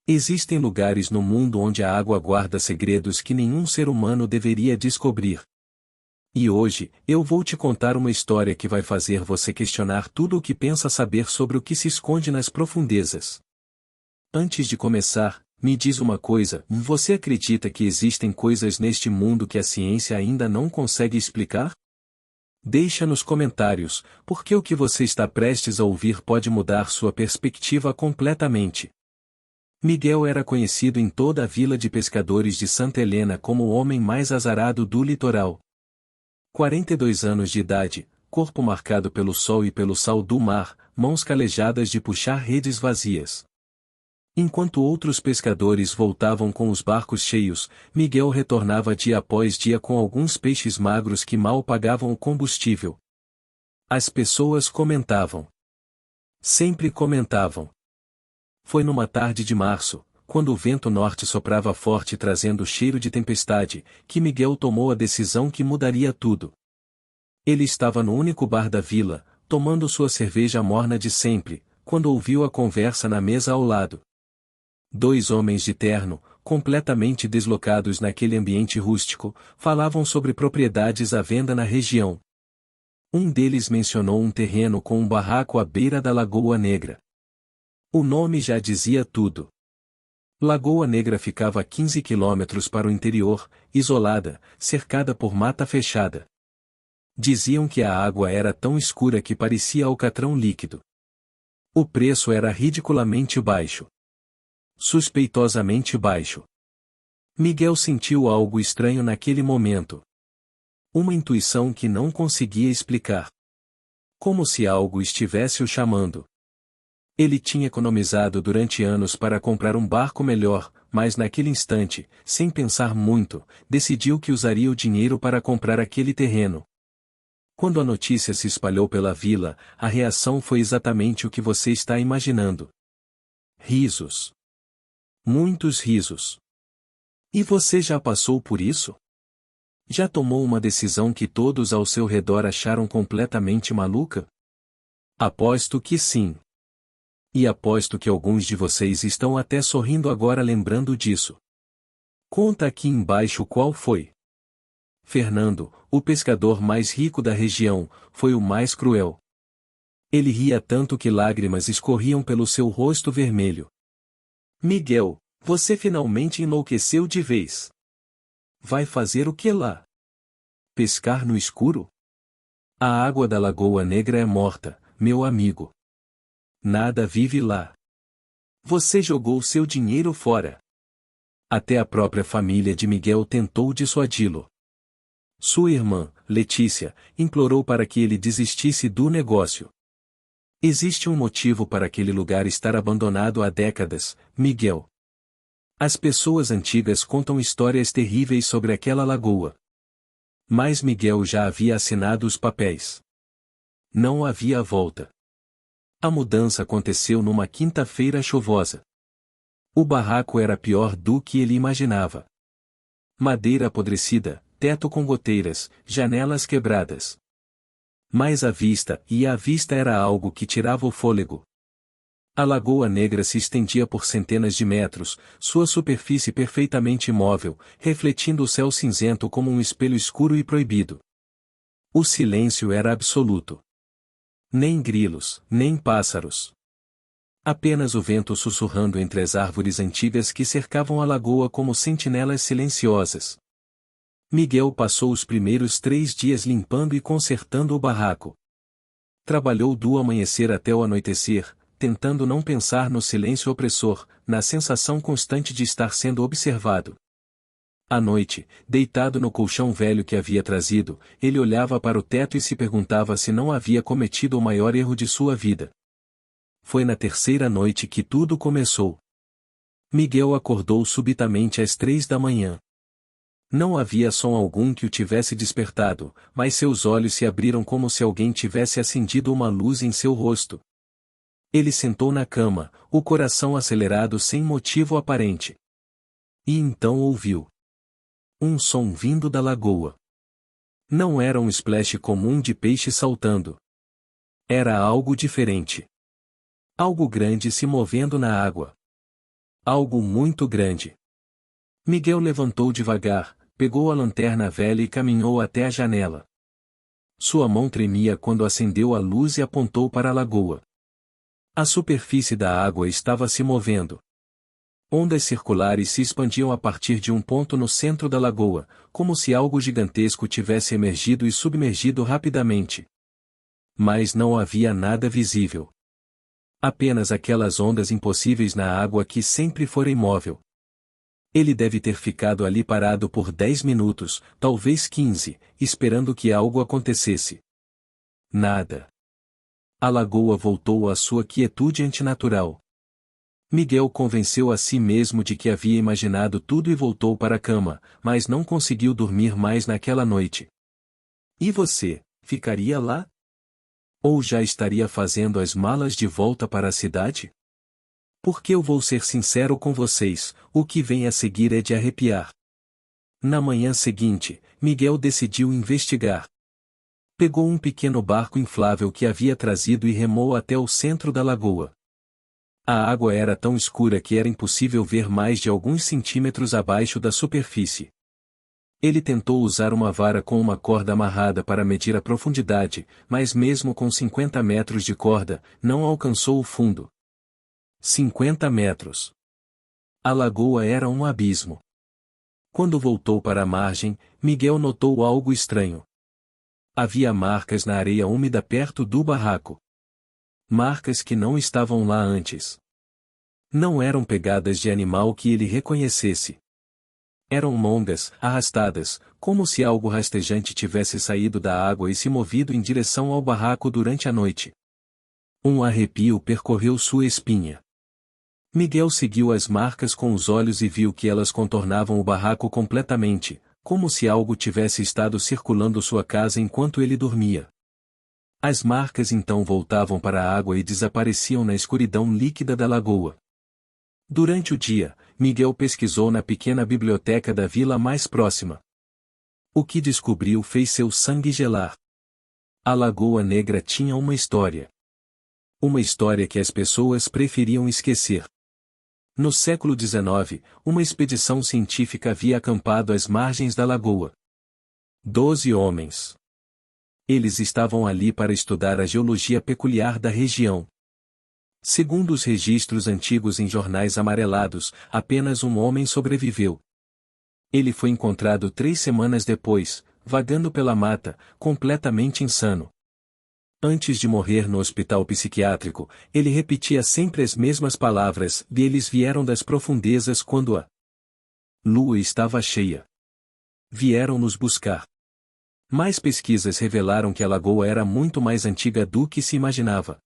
Existem lugares no mundo onde a água guarda segredos que nenhum ser humano deveria descobrir. E hoje, eu vou te contar uma história que vai fazer você questionar tudo o que pensa saber sobre o que se esconde nas profundezas. Antes de começar, me diz uma coisa: você acredita que existem coisas neste mundo que a ciência ainda não consegue explicar? Deixa nos comentários, porque o que você está prestes a ouvir pode mudar sua perspectiva completamente. Miguel era conhecido em toda a vila de pescadores de Santa Helena como o homem mais azarado do litoral. 42 anos de idade, corpo marcado pelo sol e pelo sal do mar, mãos calejadas de puxar redes vazias. Enquanto outros pescadores voltavam com os barcos cheios, Miguel retornava dia após dia com alguns peixes magros que mal pagavam o combustível. As pessoas comentavam. Sempre comentavam. Foi numa tarde de março, quando o vento norte soprava forte trazendo cheiro de tempestade, que Miguel tomou a decisão que mudaria tudo. Ele estava no único bar da vila, tomando sua cerveja morna de sempre, quando ouviu a conversa na mesa ao lado. Dois homens de terno, completamente deslocados naquele ambiente rústico, falavam sobre propriedades à venda na região. Um deles mencionou um terreno com um barraco à beira da Lagoa Negra. O nome já dizia tudo. Lagoa Negra ficava a 15 quilômetros para o interior, isolada, cercada por mata fechada. Diziam que a água era tão escura que parecia alcatrão líquido. O preço era ridiculamente baixo. Suspeitosamente baixo. Miguel sentiu algo estranho naquele momento. Uma intuição que não conseguia explicar. Como se algo estivesse o chamando. Ele tinha economizado durante anos para comprar um barco melhor, mas naquele instante, sem pensar muito, decidiu que usaria o dinheiro para comprar aquele terreno. Quando a notícia se espalhou pela vila, a reação foi exatamente o que você está imaginando. Risos. Muitos risos. E você já passou por isso? Já tomou uma decisão que todos ao seu redor acharam completamente maluca? Aposto que sim. E aposto que alguns de vocês estão até sorrindo agora lembrando disso. Conta aqui embaixo qual foi. Fernando, o pescador mais rico da região, foi o mais cruel. Ele ria tanto que lágrimas escorriam pelo seu rosto vermelho. Miguel, você finalmente enlouqueceu de vez. Vai fazer o que lá? Pescar no escuro? A água da Lagoa Negra é morta, meu amigo. Nada vive lá. Você jogou seu dinheiro fora. Até a própria família de Miguel tentou dissuadi-lo. Sua irmã, Letícia, implorou para que ele desistisse do negócio. Existe um motivo para aquele lugar estar abandonado há décadas, Miguel. As pessoas antigas contam histórias terríveis sobre aquela lagoa. Mas Miguel já havia assinado os papéis. Não havia volta. A mudança aconteceu numa quinta-feira chuvosa. O barraco era pior do que ele imaginava. Madeira apodrecida, teto com goteiras, janelas quebradas. Mas a vista era algo que tirava o fôlego. A Lagoa Negra se estendia por centenas de metros, sua superfície perfeitamente imóvel, refletindo o céu cinzento como um espelho escuro e proibido. O silêncio era absoluto. Nem grilos, nem pássaros. Apenas o vento sussurrando entre as árvores antigas que cercavam a lagoa como sentinelas silenciosas. Miguel passou os primeiros 3 dias limpando e consertando o barraco. Trabalhou do amanhecer até o anoitecer, tentando não pensar no silêncio opressor, na sensação constante de estar sendo observado. À noite, deitado no colchão velho que havia trazido, ele olhava para o teto e se perguntava se não havia cometido o maior erro de sua vida. Foi na terceira noite que tudo começou. Miguel acordou subitamente às 3 da manhã. Não havia som algum que o tivesse despertado, mas seus olhos se abriram como se alguém tivesse acendido uma luz em seu rosto. Ele sentou na cama, o coração acelerado sem motivo aparente. E então ouviu um som vindo da lagoa. Não era um splash comum de peixe saltando. Era algo diferente. Algo grande se movendo na água. Algo muito grande. Miguel levantou devagar, pegou a lanterna velha e caminhou até a janela. Sua mão tremia quando acendeu a luz e apontou para a lagoa. A superfície da água estava se movendo. Ondas circulares se expandiam a partir de um ponto no centro da lagoa, como se algo gigantesco tivesse emergido e submergido rapidamente. Mas não havia nada visível. Apenas aquelas ondas impossíveis na água que sempre fora imóvel. Ele deve ter ficado ali parado por 10 minutos, talvez 15, esperando que algo acontecesse. Nada. A lagoa voltou à sua quietude antinatural. Miguel convenceu a si mesmo de que havia imaginado tudo e voltou para a cama, mas não conseguiu dormir mais naquela noite. E você, ficaria lá? Ou já estaria fazendo as malas de volta para a cidade? Porque eu vou ser sincero com vocês, o que vem a seguir é de arrepiar. Na manhã seguinte, Miguel decidiu investigar. Pegou um pequeno barco inflável que havia trazido e remou até o centro da lagoa. A água era tão escura que era impossível ver mais de alguns centímetros abaixo da superfície. Ele tentou usar uma vara com uma corda amarrada para medir a profundidade, mas mesmo com 50 metros de corda, não alcançou o fundo. 50 metros. A lagoa era um abismo. Quando voltou para a margem, Miguel notou algo estranho. Havia marcas na areia úmida perto do barraco. Marcas que não estavam lá antes. Não eram pegadas de animal que ele reconhecesse. Eram longas, arrastadas, como se algo rastejante tivesse saído da água e se movido em direção ao barraco durante a noite. Um arrepio percorreu sua espinha. Miguel seguiu as marcas com os olhos e viu que elas contornavam o barraco completamente, como se algo tivesse estado circulando sua casa enquanto ele dormia. As marcas então voltavam para a água e desapareciam na escuridão líquida da lagoa. Durante o dia, Miguel pesquisou na pequena biblioteca da vila mais próxima. O que descobriu fez seu sangue gelar. A Lagoa Negra tinha uma história. Uma história que as pessoas preferiam esquecer. No século XIX, uma expedição científica havia acampado às margens da lagoa. 12 homens. Eles estavam ali para estudar a geologia peculiar da região. Segundo os registros antigos em jornais amarelados, apenas um homem sobreviveu. Ele foi encontrado 3 semanas depois, vagando pela mata, completamente insano. Antes de morrer no hospital psiquiátrico, ele repetia sempre as mesmas palavras, e eles vieram das profundezas quando a lua estava cheia. Vieram nos buscar. Mais pesquisas revelaram que a lagoa era muito mais antiga do que se imaginava.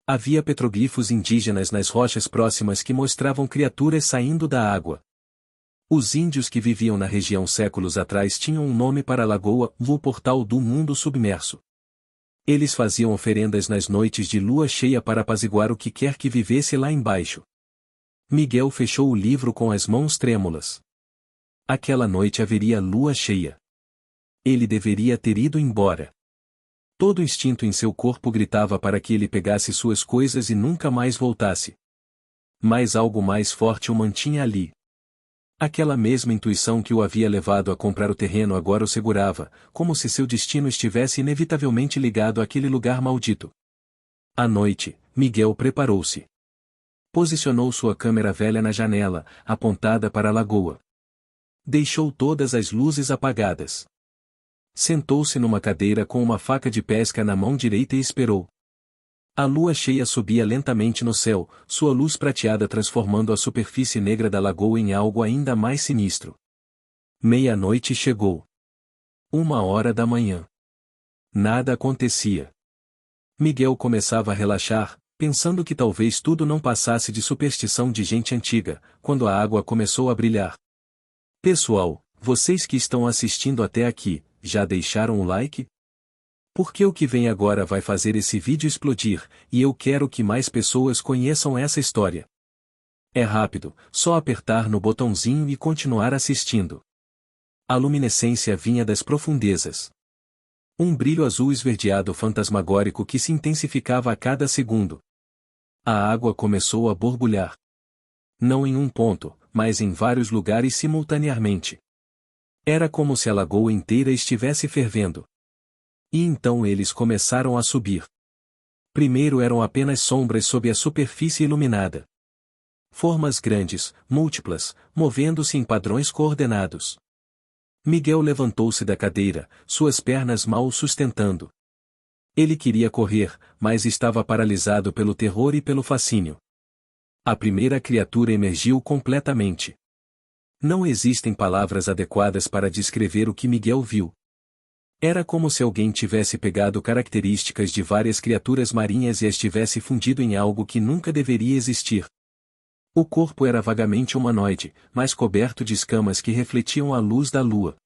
Havia petroglifos indígenas nas rochas próximas que mostravam criaturas saindo da água. Os índios que viviam na região séculos atrás tinham um nome para a lagoa, o portal do mundo submerso. Eles faziam oferendas nas noites de lua cheia para apaziguar o que quer que vivesse lá embaixo. Miguel fechou o livro com as mãos trêmulas. Aquela noite haveria lua cheia. Ele deveria ter ido embora. Todo instinto em seu corpo gritava para que ele pegasse suas coisas e nunca mais voltasse. Mas algo mais forte o mantinha ali. Aquela mesma intuição que o havia levado a comprar o terreno agora o segurava, como se seu destino estivesse inevitavelmente ligado àquele lugar maldito. À noite, Miguel preparou-se. Posicionou sua câmera velha na janela, apontada para a lagoa. Deixou todas as luzes apagadas. Sentou-se numa cadeira com uma faca de pesca na mão direita e esperou. A lua cheia subia lentamente no céu, sua luz prateada transformando a superfície negra da lagoa em algo ainda mais sinistro. Meia-noite chegou. 1 hora da manhã. Nada acontecia. Miguel começava a relaxar, pensando que talvez tudo não passasse de superstição de gente antiga, quando a água começou a brilhar. Pessoal, vocês que estão assistindo até aqui, já deixaram o like? Porque o que vem agora vai fazer esse vídeo explodir, e eu quero que mais pessoas conheçam essa história. É rápido, só apertar no botãozinho e continuar assistindo. A luminescência vinha das profundezas. Um brilho azul esverdeado fantasmagórico que se intensificava a cada segundo. A água começou a borbulhar. Não em um ponto, mas em vários lugares simultaneamente. Era como se a lagoa inteira estivesse fervendo. E então eles começaram a subir. Primeiro eram apenas sombras sob a superfície iluminada. Formas grandes, múltiplas, movendo-se em padrões coordenados. Miguel levantou-se da cadeira, suas pernas mal o sustentando. Ele queria correr, mas estava paralisado pelo terror e pelo fascínio. A primeira criatura emergiu completamente. Não existem palavras adequadas para descrever o que Miguel viu. Era como se alguém tivesse pegado características de várias criaturas marinhas e as tivesse fundido em algo que nunca deveria existir. O corpo era vagamente humanoide, mas coberto de escamas que refletiam a luz da lua.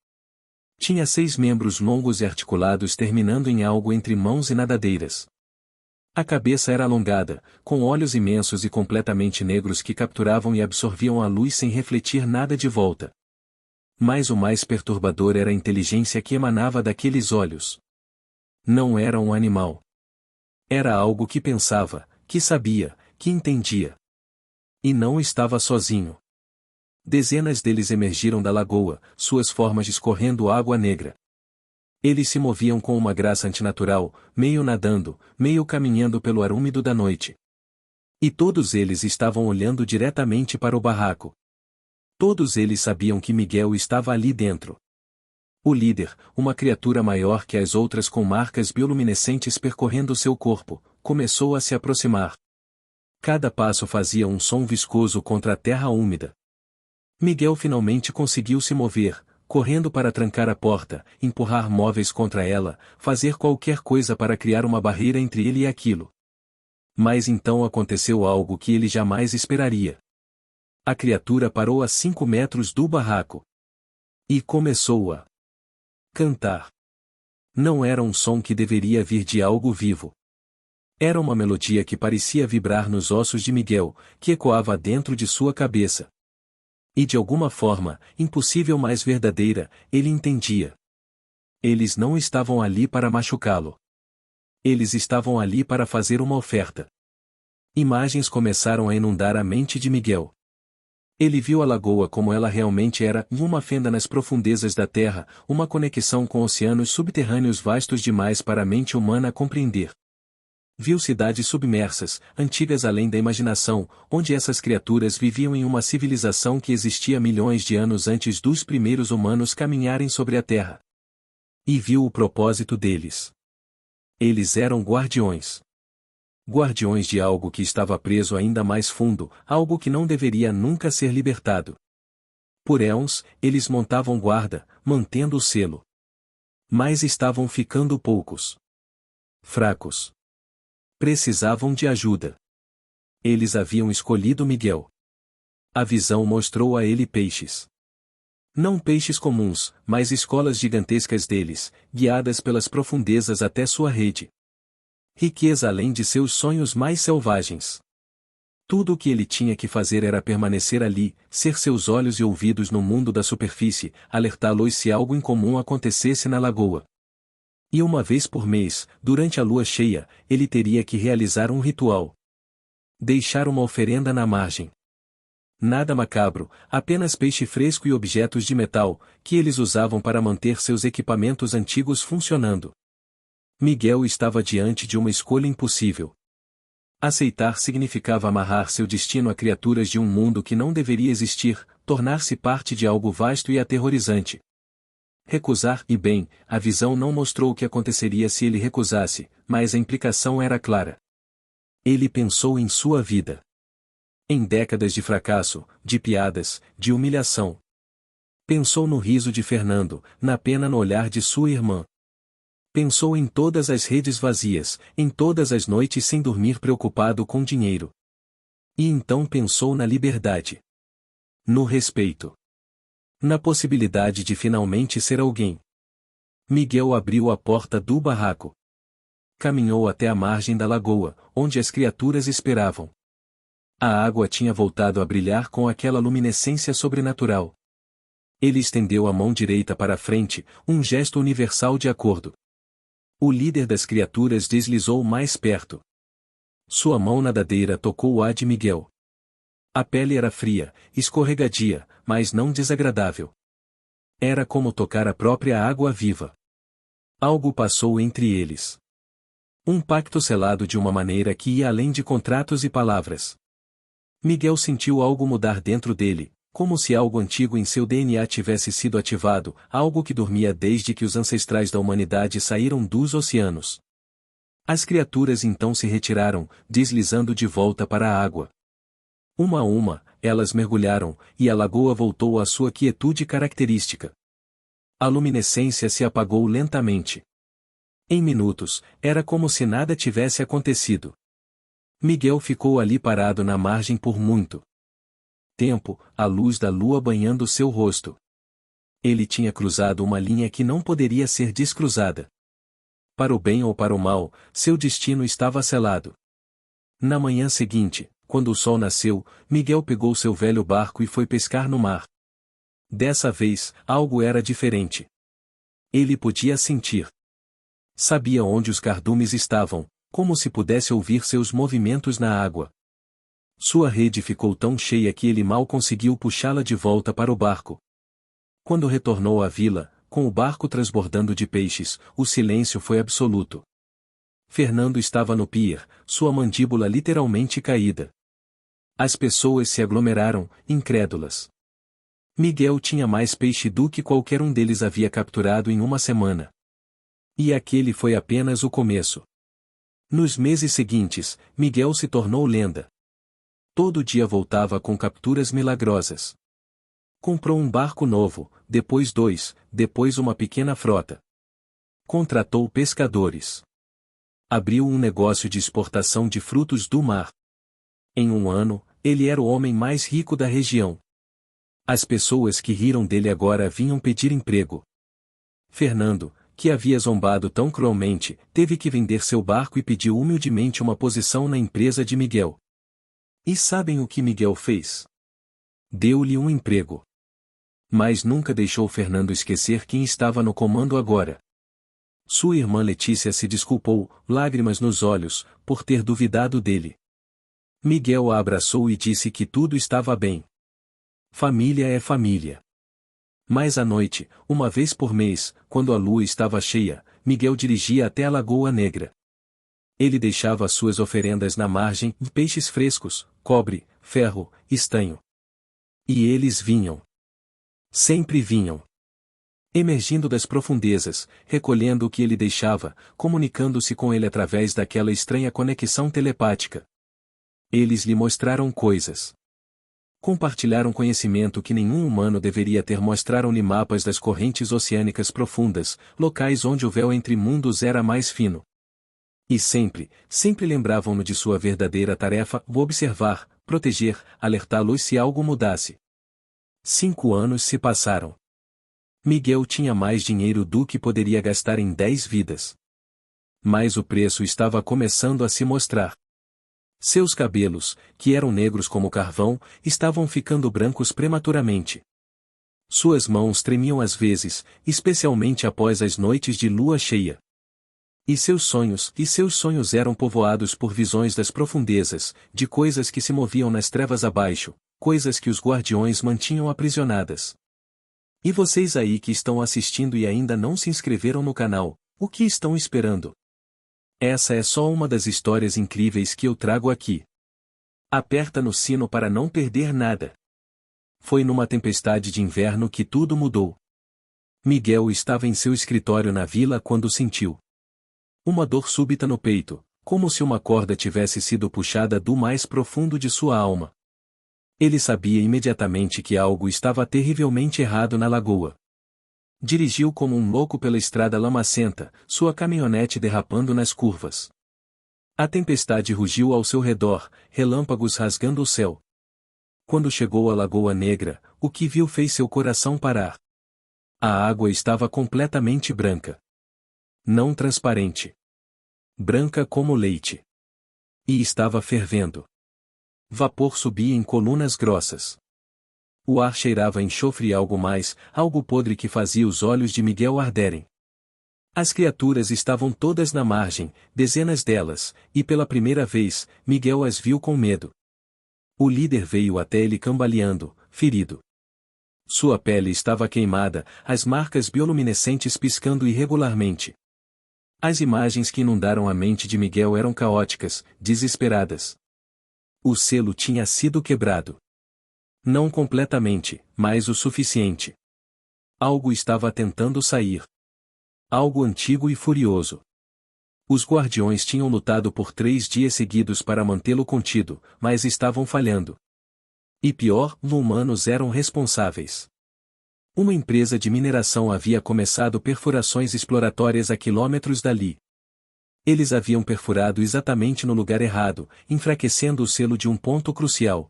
Tinha 6 membros longos e articulados terminando em algo entre mãos e nadadeiras. A cabeça era alongada, com olhos imensos e completamente negros que capturavam e absorviam a luz sem refletir nada de volta. Mas o mais perturbador era a inteligência que emanava daqueles olhos. Não era um animal. Era algo que pensava, que sabia, que entendia. E não estava sozinho. Dezenas deles emergiram da lagoa, suas formas escorrendo água negra. Eles se moviam com uma graça antinatural, meio nadando, meio caminhando pelo ar úmido da noite. E todos eles estavam olhando diretamente para o barraco. Todos eles sabiam que Miguel estava ali dentro. O líder, uma criatura maior que as outras com marcas bioluminescentes percorrendo seu corpo, começou a se aproximar. Cada passo fazia um som viscoso contra a terra úmida. Miguel finalmente conseguiu se mover, correndo para trancar a porta, empurrar móveis contra ela, fazer qualquer coisa para criar uma barreira entre ele e aquilo. Mas então aconteceu algo que ele jamais esperaria. A criatura parou a 5 metros do barraco. E começou a cantar. Não era um som que deveria vir de algo vivo. Era uma melodia que parecia vibrar nos ossos de Miguel, que ecoava dentro de sua cabeça. E de alguma forma, impossível mais verdadeira, ele entendia. Eles não estavam ali para machucá-lo. Eles estavam ali para fazer uma oferta. Imagens começaram a inundar a mente de Miguel. Ele viu a lagoa como ela realmente era, uma fenda nas profundezas da terra, uma conexão com oceanos subterrâneos vastos demais para a mente humana compreender. Viu cidades submersas, antigas além da imaginação, onde essas criaturas viviam em uma civilização que existia milhões de anos antes dos primeiros humanos caminharem sobre a terra. E viu o propósito deles. Eles eram guardiões. Guardiões de algo que estava preso ainda mais fundo, algo que não deveria nunca ser libertado. Por éons, eles montavam guarda, mantendo o selo. Mas estavam ficando poucos. Fracos. Precisavam de ajuda. Eles haviam escolhido Miguel. A visão mostrou a ele peixes. Não peixes comuns, mas escolas gigantescas deles, guiadas pelas profundezas até sua rede. Riqueza além de seus sonhos mais selvagens. Tudo o que ele tinha que fazer era permanecer ali, ser seus olhos e ouvidos no mundo da superfície, alertá-los se algo incomum acontecesse na lagoa. E uma vez por mês, durante a lua cheia, ele teria que realizar um ritual. Deixar uma oferenda na margem. Nada macabro, apenas peixe fresco e objetos de metal, que eles usavam para manter seus equipamentos antigos funcionando. Miguel estava diante de uma escolha impossível. Aceitar significava amarrar seu destino a criaturas de um mundo que não deveria existir, tornar-se parte de algo vasto e aterrorizante. Recusar, e bem, a visão não mostrou o que aconteceria se ele recusasse, mas a implicação era clara. Ele pensou em sua vida. Em décadas de fracasso, de piadas, de humilhação. Pensou no riso de Fernando, na pena no olhar de sua irmã. Pensou em todas as redes vazias, em todas as noites sem dormir preocupado com dinheiro. E então pensou na liberdade. No respeito. Na possibilidade de finalmente ser alguém. Miguel abriu a porta do barraco. Caminhou até a margem da lagoa, onde as criaturas esperavam. A água tinha voltado a brilhar com aquela luminescência sobrenatural. Ele estendeu a mão direita para a frente, um gesto universal de acordo. O líder das criaturas deslizou mais perto. Sua mão nadadeira tocou a de Miguel. A pele era fria, escorregadia, mas não desagradável. Era como tocar a própria água viva. Algo passou entre eles. Um pacto selado de uma maneira que ia além de contratos e palavras. Miguel sentiu algo mudar dentro dele, como se algo antigo em seu DNA tivesse sido ativado, algo que dormia desde que os ancestrais da humanidade saíram dos oceanos. As criaturas então se retiraram, deslizando de volta para a água. Uma a uma, elas mergulharam, e a lagoa voltou à sua quietude característica. A luminescência se apagou lentamente. Em minutos, era como se nada tivesse acontecido. Miguel ficou ali parado na margem por muito tempo, a luz da lua banhando seu rosto. Ele tinha cruzado uma linha que não poderia ser descruzada. Para o bem ou para o mal, seu destino estava selado. Na manhã seguinte, quando o sol nasceu, Miguel pegou seu velho barco e foi pescar no mar. Dessa vez, algo era diferente. Ele podia sentir. Sabia onde os cardumes estavam, como se pudesse ouvir seus movimentos na água. Sua rede ficou tão cheia que ele mal conseguiu puxá-la de volta para o barco. Quando retornou à vila, com o barco transbordando de peixes, o silêncio foi absoluto. Fernando estava no pier, sua mandíbula literalmente caída. As pessoas se aglomeraram, incrédulas. Miguel tinha mais peixe do que qualquer um deles havia capturado em uma semana. E aquele foi apenas o começo. Nos meses seguintes, Miguel se tornou lenda. Todo dia voltava com capturas milagrosas. Comprou um barco novo, depois dois, depois uma pequena frota. Contratou pescadores. Abriu um negócio de exportação de frutos do mar. Em um ano, ele era o homem mais rico da região. As pessoas que riram dele agora vinham pedir emprego. Fernando, que havia zombado tão cruelmente, teve que vender seu barco e pediu humildemente uma posição na empresa de Miguel. E sabem o que Miguel fez? Deu-lhe um emprego. Mas nunca deixou Fernando esquecer quem estava no comando agora. Sua irmã Letícia se desculpou, lágrimas nos olhos, por ter duvidado dele. Miguel a abraçou e disse que tudo estava bem. Família é família. Mas à noite, uma vez por mês, quando a lua estava cheia, Miguel dirigia até a Lagoa Negra. Ele deixava suas oferendas na margem, peixes frescos, cobre, ferro, estanho. E eles vinham. Sempre vinham. Emergindo das profundezas, recolhendo o que ele deixava, comunicando-se com ele através daquela estranha conexão telepática. Eles lhe mostraram coisas. Compartilharam conhecimento que nenhum humano deveria ter. Mostraram-lhe mapas das correntes oceânicas profundas, locais onde o véu entre mundos era mais fino. E sempre lembravam-no de sua verdadeira tarefa: o observar, proteger, alertá-los se algo mudasse. 5 anos se passaram. Miguel tinha mais dinheiro do que poderia gastar em 10 vidas. Mas o preço estava começando a se mostrar. Seus cabelos, que eram negros como carvão, estavam ficando brancos prematuramente. Suas mãos tremiam às vezes, especialmente após as noites de lua cheia. E seus sonhos eram povoados por visões das profundezas, de coisas que se moviam nas trevas abaixo, coisas que os guardiões mantinham aprisionadas. E vocês aí que estão assistindo e ainda não se inscreveram no canal, o que estão esperando? Essa é só uma das histórias incríveis que eu trago aqui. Aperta no sino para não perder nada. Foi numa tempestade de inverno que tudo mudou. Miguel estava em seu escritório na vila quando sentiu uma dor súbita no peito, como se uma corda tivesse sido puxada do mais profundo de sua alma. Ele sabia imediatamente que algo estava terrivelmente errado na lagoa. Dirigiu como um louco pela estrada lamacenta, sua caminhonete derrapando nas curvas. A tempestade rugiu ao seu redor, relâmpagos rasgando o céu. Quando chegou à Lagoa Negra, o que viu fez seu coração parar. A água estava completamente branca. Não transparente. Branca como leite. E estava fervendo. Vapor subia em colunas grossas. O ar cheirava a enxofre e algo podre que fazia os olhos de Miguel arderem. As criaturas estavam todas na margem, dezenas delas, e pela primeira vez, Miguel as viu com medo. O líder veio até ele cambaleando, ferido. Sua pele estava queimada, as marcas bioluminescentes piscando irregularmente. As imagens que inundaram a mente de Miguel eram caóticas, desesperadas. O selo tinha sido quebrado. Não completamente, mas o suficiente. Algo estava tentando sair. Algo antigo e furioso. Os guardiões tinham lutado por 3 dias seguidos para mantê-lo contido, mas estavam falhando. E pior, humanos eram responsáveis. Uma empresa de mineração havia começado perfurações exploratórias a quilômetros dali. Eles haviam perfurado exatamente no lugar errado, enfraquecendo o selo de um ponto crucial.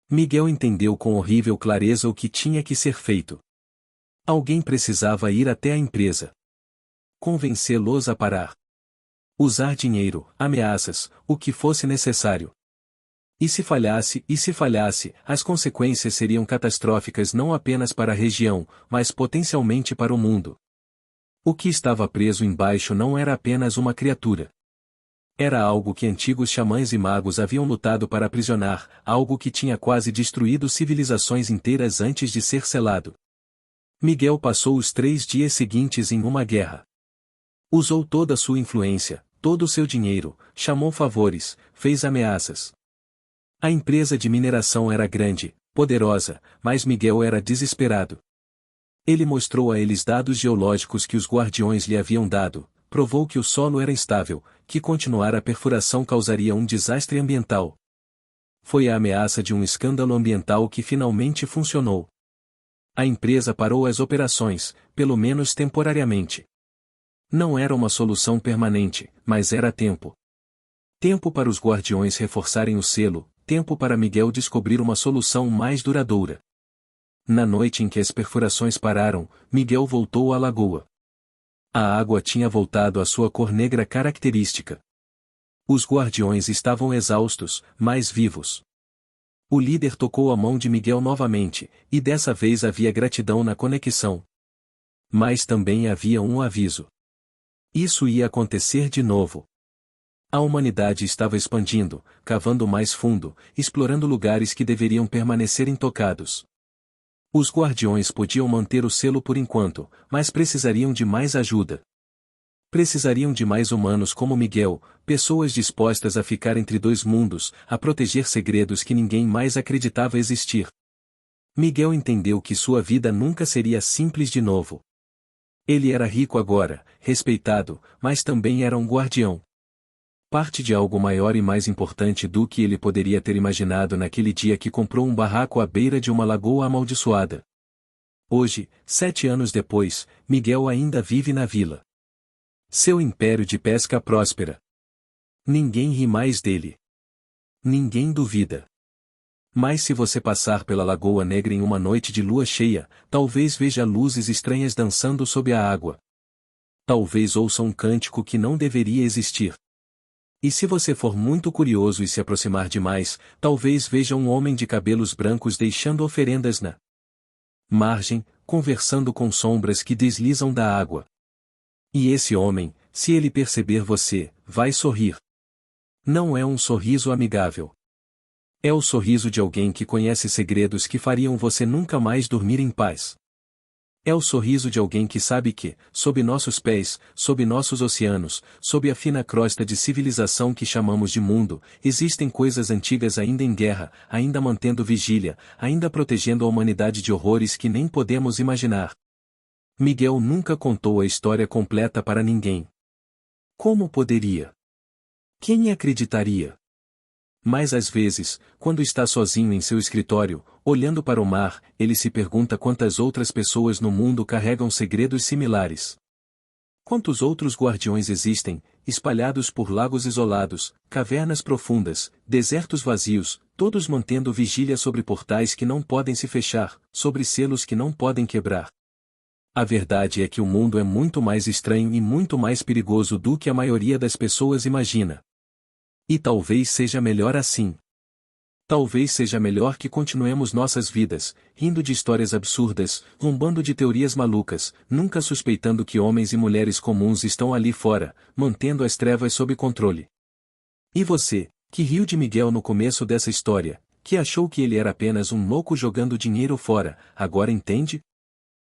Miguel entendeu com horrível clareza o que tinha que ser feito. Alguém precisava ir até a empresa. Convencê-los a parar. Usar dinheiro, ameaças, o que fosse necessário. E se falhasse, as consequências seriam catastróficas não apenas para a região, mas potencialmente para o mundo. O que estava preso embaixo não era apenas uma criatura. Era algo que antigos xamãs e magos haviam lutado para aprisionar, algo que tinha quase destruído civilizações inteiras antes de ser selado. Miguel passou os 3 dias seguintes em uma guerra. Usou toda a sua influência, todo o seu dinheiro, chamou favores, fez ameaças. A empresa de mineração era grande, poderosa, mas Miguel era desesperado. Ele mostrou a eles dados geológicos que os guardiões lhe haviam dado, provou que o solo era instável, que continuar a perfuração causaria um desastre ambiental. Foi a ameaça de um escândalo ambiental que finalmente funcionou. A empresa parou as operações, pelo menos temporariamente. Não era uma solução permanente, mas era tempo. Tempo para os guardiões reforçarem o selo, tempo para Miguel descobrir uma solução mais duradoura. Na noite em que as perfurações pararam, Miguel voltou à lagoa. A água tinha voltado à sua cor negra característica. Os guardiões estavam exaustos, mas vivos. O líder tocou a mão de Miguel novamente, e dessa vez havia gratidão na conexão. Mas também havia um aviso. Isso ia acontecer de novo. A humanidade estava expandindo, cavando mais fundo, explorando lugares que deveriam permanecer intocados. Os guardiões podiam manter o selo por enquanto, mas precisariam de mais ajuda. Precisariam de mais humanos como Miguel, pessoas dispostas a ficar entre 2 mundos, a proteger segredos que ninguém mais acreditava existir. Miguel entendeu que sua vida nunca seria simples de novo. Ele era rico agora, respeitado, mas também era um guardião. Parte de algo maior e mais importante do que ele poderia ter imaginado naquele dia que comprou um barraco à beira de uma lagoa amaldiçoada. Hoje, 7 anos depois, Miguel ainda vive na vila. Seu império de pesca próspera. Ninguém ri mais dele. Ninguém duvida. Mas se você passar pela Lagoa Negra em uma noite de lua cheia, talvez veja luzes estranhas dançando sob a água. Talvez ouça um cântico que não deveria existir. E se você for muito curioso e se aproximar demais, talvez veja um homem de cabelos brancos deixando oferendas na margem, conversando com sombras que deslizam da água. E esse homem, se ele perceber você, vai sorrir. Não é um sorriso amigável. É o sorriso de alguém que conhece segredos que fariam você nunca mais dormir em paz. É o sorriso de alguém que sabe que, sob nossos pés, sob nossos oceanos, sob a fina crosta de civilização que chamamos de mundo, existem coisas antigas ainda em guerra, ainda mantendo vigília, ainda protegendo a humanidade de horrores que nem podemos imaginar. Miguel nunca contou a história completa para ninguém. Como poderia? Quem acreditaria? Mas às vezes, quando está sozinho em seu escritório, olhando para o mar, ele se pergunta quantas outras pessoas no mundo carregam segredos similares. Quantos outros guardiões existem, espalhados por lagos isolados, cavernas profundas, desertos vazios, todos mantendo vigília sobre portais que não podem se fechar, sobre selos que não podem quebrar. A verdade é que o mundo é muito mais estranho e muito mais perigoso do que a maioria das pessoas imagina. E talvez seja melhor assim. Talvez seja melhor que continuemos nossas vidas, rindo de histórias absurdas, zombando de teorias malucas, nunca suspeitando que homens e mulheres comuns estão ali fora, mantendo as trevas sob controle. E você, que riu de Miguel no começo dessa história, que achou que ele era apenas um louco jogando dinheiro fora, agora entende?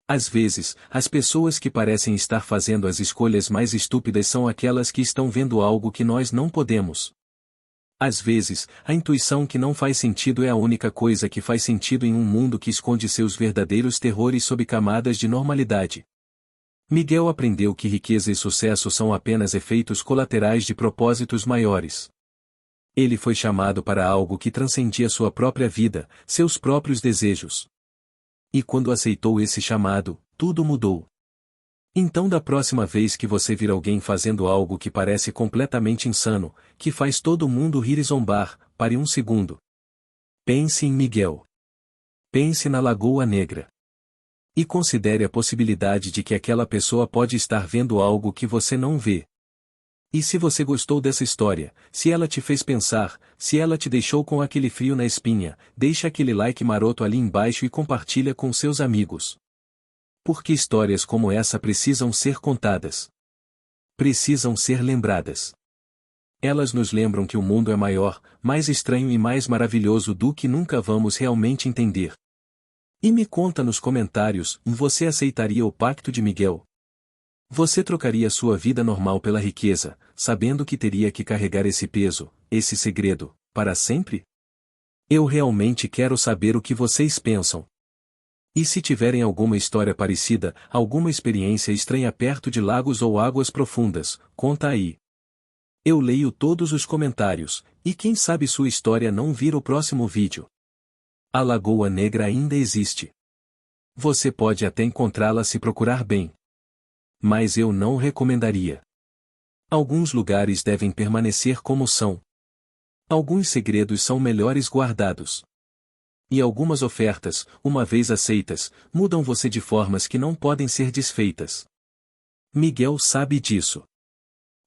Às vezes, as pessoas que parecem estar fazendo as escolhas mais estúpidas são aquelas que estão vendo algo que nós não podemos. Às vezes, a intuição que não faz sentido é a única coisa que faz sentido em um mundo que esconde seus verdadeiros terrores sob camadas de normalidade. Miguel aprendeu que riqueza e sucesso são apenas efeitos colaterais de propósitos maiores. Ele foi chamado para algo que transcendia sua própria vida, seus próprios desejos. E quando aceitou esse chamado, tudo mudou. Então, da próxima vez que você vir alguém fazendo algo que parece completamente insano, que faz todo mundo rir e zombar, pare um segundo. Pense em Miguel. Pense na Lagoa Negra. E considere a possibilidade de que aquela pessoa pode estar vendo algo que você não vê. E se você gostou dessa história, se ela te fez pensar, se ela te deixou com aquele frio na espinha, deixa aquele like maroto ali embaixo e compartilha com seus amigos. Porque histórias como essa precisam ser contadas. Precisam ser lembradas. Elas nos lembram que o mundo é maior, mais estranho e mais maravilhoso do que nunca vamos realmente entender. E me conta nos comentários, você aceitaria o pacto de Miguel? Você trocaria sua vida normal pela riqueza, sabendo que teria que carregar esse peso, esse segredo, para sempre? Eu realmente quero saber o que vocês pensam. E se tiverem alguma história parecida, alguma experiência estranha perto de lagos ou águas profundas, conta aí. Eu leio todos os comentários, e quem sabe sua história não vira o próximo vídeo. A Lagoa Negra ainda existe. Você pode até encontrá-la se procurar bem. Mas eu não recomendaria. Alguns lugares devem permanecer como são. Alguns segredos são melhores guardados. E algumas ofertas, uma vez aceitas, mudam você de formas que não podem ser desfeitas. Miguel sabe disso.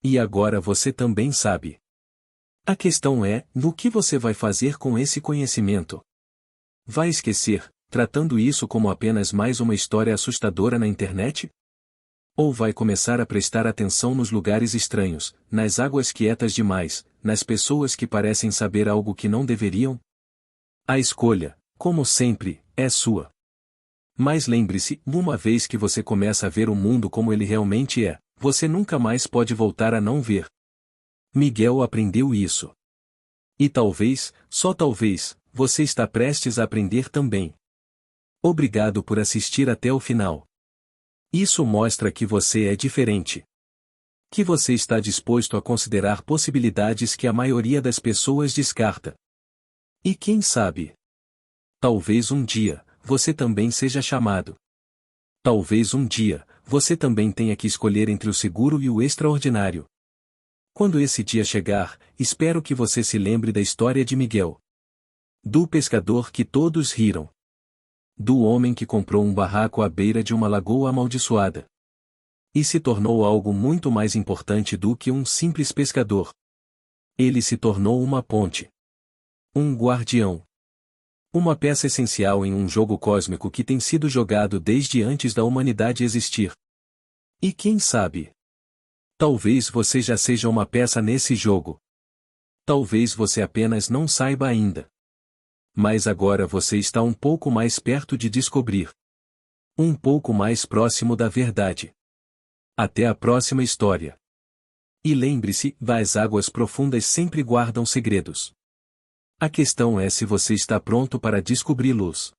E agora você também sabe. A questão é, no que você vai fazer com esse conhecimento? Vai esquecer, tratando isso como apenas mais uma história assustadora na internet? Ou vai começar a prestar atenção nos lugares estranhos, nas águas quietas demais, nas pessoas que parecem saber algo que não deveriam? A escolha, como sempre, é sua. Mas lembre-se, uma vez que você começa a ver o mundo como ele realmente é, você nunca mais pode voltar a não ver. Miguel aprendeu isso. E talvez, só talvez, você está prestes a aprender também. Obrigado por assistir até o final. Isso mostra que você é diferente. Que você está disposto a considerar possibilidades que a maioria das pessoas descarta. E quem sabe? Talvez um dia, você também seja chamado. Talvez um dia, você também tenha que escolher entre o seguro e o extraordinário. Quando esse dia chegar, espero que você se lembre da história de Miguel. Do pescador que todos riram. Do homem que comprou um barraco à beira de uma lagoa amaldiçoada. E se tornou algo muito mais importante do que um simples pescador. Ele se tornou uma ponte. Um guardião. Uma peça essencial em um jogo cósmico que tem sido jogado desde antes da humanidade existir. E quem sabe? Talvez você já seja uma peça nesse jogo. Talvez você apenas não saiba ainda. Mas agora você está um pouco mais perto de descobrir. Um pouco mais próximo da verdade. Até a próxima história. E lembre-se, as águas profundas sempre guardam segredos. A questão é se você está pronto para descobri-los.